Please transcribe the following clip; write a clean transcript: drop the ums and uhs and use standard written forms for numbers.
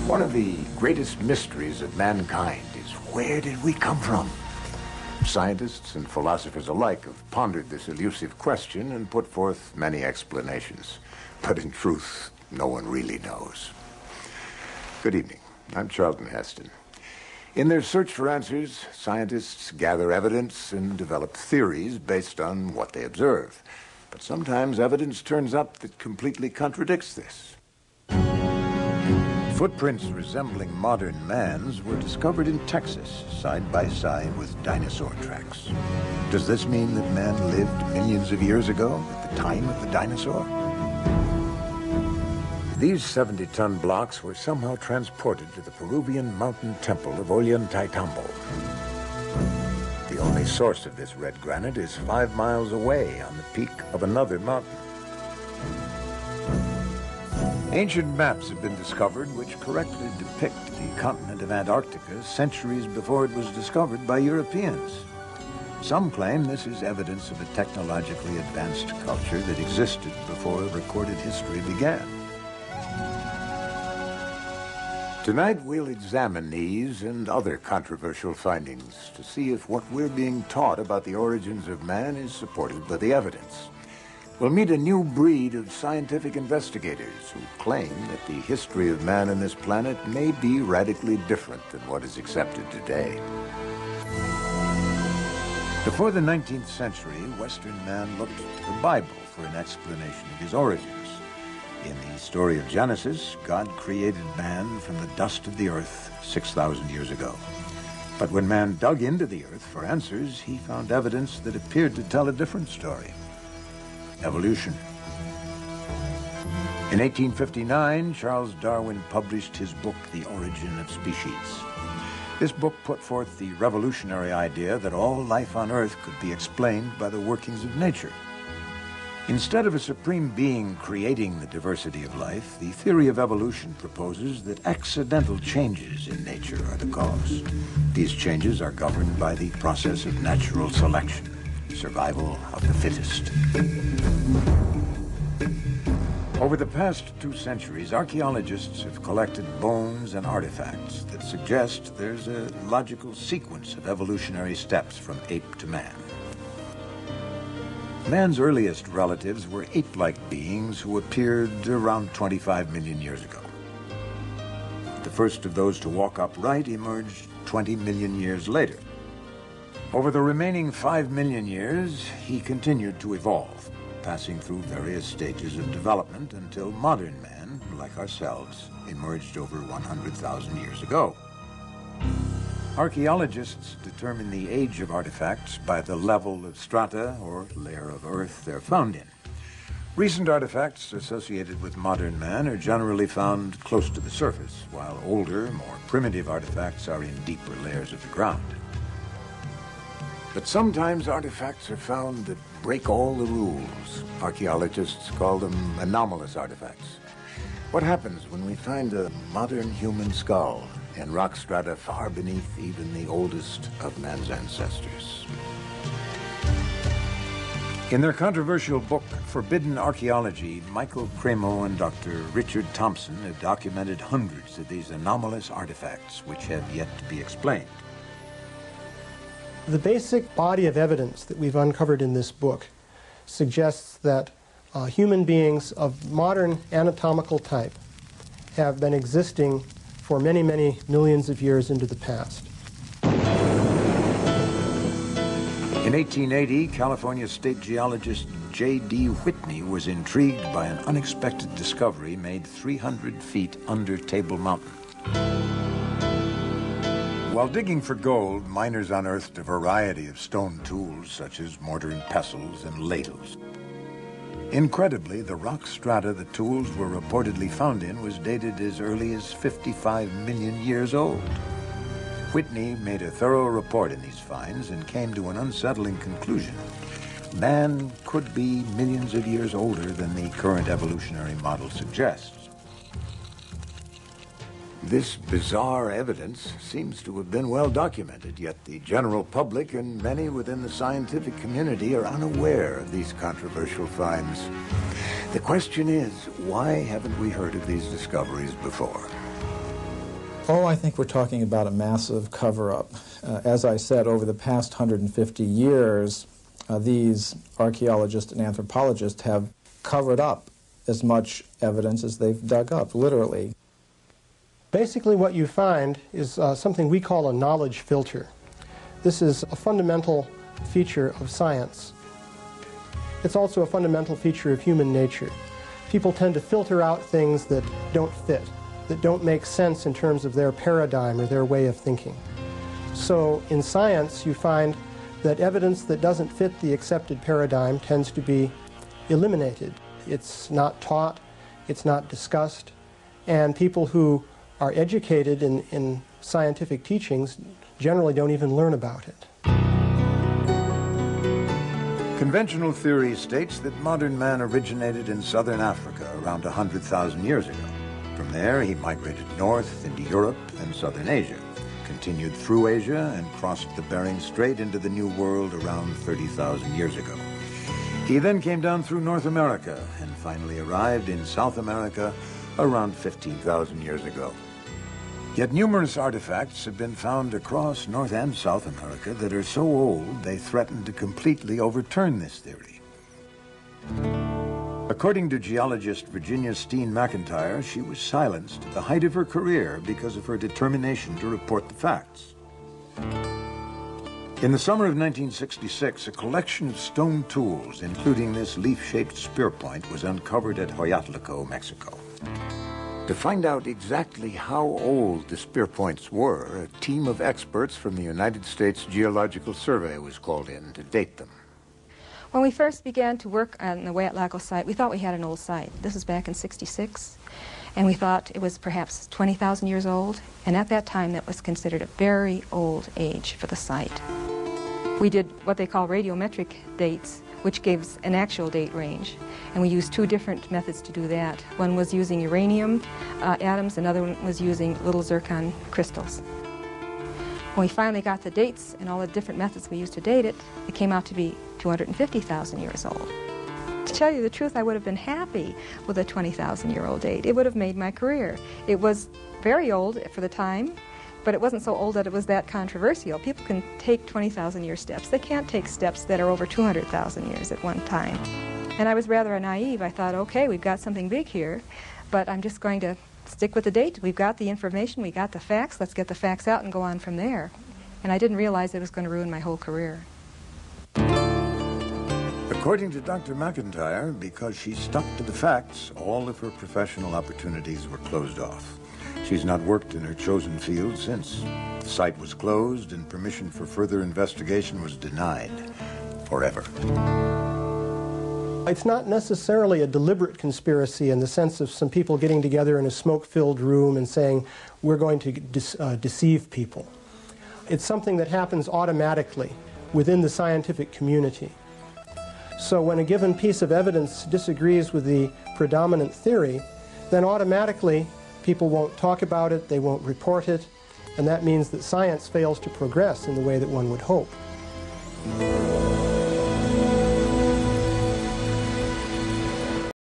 One of the greatest mysteries of mankind is, where did we come from? Scientists and philosophers alike have pondered this elusive question and put forth many explanations. But in truth, no one really knows. Good evening. I'm Charlton Heston. In their search for answers, scientists gather evidence and develop theories based on what they observe. But sometimes evidence turns up that completely contradicts this. Footprints resembling modern man's were discovered in Texas, side by side with dinosaur tracks. Does this mean that man lived millions of years ago, at the time of the dinosaur? These 70-ton blocks were somehow transported to the Peruvian mountain temple of Ollantaytambo. The only source of this red granite is 5 miles away on the peak of another mountain. Ancient maps have been discovered which correctly depict the continent of Antarctica centuries before it was discovered by Europeans. Some claim this is evidence of a technologically advanced culture that existed before recorded history began. Tonight we'll examine these and other controversial findings to see if what we're being taught about the origins of man is supported by the evidence. We'll meet a new breed of scientific investigators who claim that the history of man on this planet may be radically different than what is accepted today. Before the 19th century, Western man looked to the Bible for an explanation of his origins. In the story of Genesis, God created man from the dust of the earth 6,000 years ago. But when man dug into the earth for answers, he found evidence that appeared to tell a different story. Evolution. In 1859, Charles Darwin published his book, The Origin of Species. This book put forth the revolutionary idea that all life on Earth could be explained by the workings of nature. Instead of a supreme being creating the diversity of life, the theory of evolution proposes that accidental changes in nature are the cause. These changes are governed by the process of natural selection. Survival of the fittest. Over the past 2 centuries, archaeologists have collected bones and artifacts that suggest there's a logical sequence of evolutionary steps from ape to man. Man's earliest relatives were ape-like beings who appeared around 25 million years ago. The first of those to walk upright emerged 20 million years later. Over the remaining 5 million years, he continued to evolve, passing through various stages of development until modern man, like ourselves, emerged over 100,000 years ago. Archaeologists determine the age of artifacts by the level of strata, or layer of earth, they're found in. Recent artifacts associated with modern man are generally found close to the surface, while older, more primitive artifacts are in deeper layers of the ground. But sometimes artifacts are found that break all the rules. Archaeologists call them anomalous artifacts. What happens when we find a modern human skull in rock strata far beneath even the oldest of man's ancestors? In their controversial book, Forbidden Archaeology, Michael Cremo and Dr. Richard Thompson have documented hundreds of these anomalous artifacts which have yet to be explained. The basic body of evidence that we've uncovered in this book suggests that human beings of modern anatomical type have been existing for many, many millions of years into the past. In 1880, California state geologist J.D. Whitney was intrigued by an unexpected discovery made 300 feet under Table Mountain. While digging for gold, miners unearthed a variety of stone tools such as mortar and pestles and ladles. Incredibly, the rock strata the tools were reportedly found in was dated as early as 55 million years old. Whitney made a thorough report in these finds and came to an unsettling conclusion. Man could be millions of years older than the current evolutionary model suggests. This bizarre evidence seems to have been well documented, yet the general public and many within the scientific community are unaware of these controversial finds. The question is, why haven't we heard of these discoveries before? Oh, I think we're talking about a massive cover-up. As I said, over the past 150 years, these archaeologists and anthropologists have covered up as much evidence as they've dug up, literally. Basically what you find is something we call a knowledge filter. This is a fundamental feature of science. It's also a fundamental feature of human nature. People tend to filter out things that don't fit, that don't make sense in terms of their paradigm or their way of thinking. So in science you find that evidence that doesn't fit the accepted paradigm tends to be eliminated. It's not taught, it's not discussed, and people who are educated in scientific teachings generally don't even learn about it. Conventional theory states that modern man originated in southern Africa around 100,000 years ago. From there, he migrated north into Europe and southern Asia, continued through Asia, and crossed the Bering Strait into the New World around 30,000 years ago. He then came down through North America and finally arrived in South America around 15,000 years ago. Yet numerous artifacts have been found across North and South America that are so old they threaten to completely overturn this theory. According to geologist Virginia Steen McIntyre, she was silenced at the height of her career because of her determination to report the facts. In the summer of 1966, a collection of stone tools, including this leaf-shaped spear point, was uncovered at Hueyatlico, Mexico. To find out exactly how old the spear points were, a team of experts from the United States Geological Survey was called in to date them. When we first began to work on the Hueyatlaco site, we thought we had an old site. This was back in '66, and we thought it was perhaps 20,000 years old, and at that time that was considered a very old age for the site. We did what they call radiometric dates, which gives an actual date range, and we used two different methods to do that. One was using uranium atoms, another one was using little zircon crystals. When we finally got the dates and all the different methods we used to date it, it came out to be 250,000 years old. To tell you the truth, I would have been happy with a 20,000-year-old date. It would have made my career. It was very old for the time, but it wasn't so old that it was that controversial. People can take 20,000-year steps. They can't take steps that are over 200,000 years at one time. And I was rather naive. I thought, okay, we've got something big here, but I'm just going to stick with the date. We've got the information, we got the facts, let's get the facts out and go on from there. And I didn't realize it was going to ruin my whole career. According to Dr. McIntyre, because she stuck to the facts, all of her professional opportunities were closed off. She's not worked in her chosen field since. The site was closed and permission for further investigation was denied forever. It's not necessarily a deliberate conspiracy in the sense of some people getting together in a smoke-filled room and saying, we're going to deceive people. It's something that happens automatically within the scientific community. So when a given piece of evidence disagrees with the predominant theory, then automatically people won't talk about it, they won't report it, and that means that science fails to progress in the way that one would hope.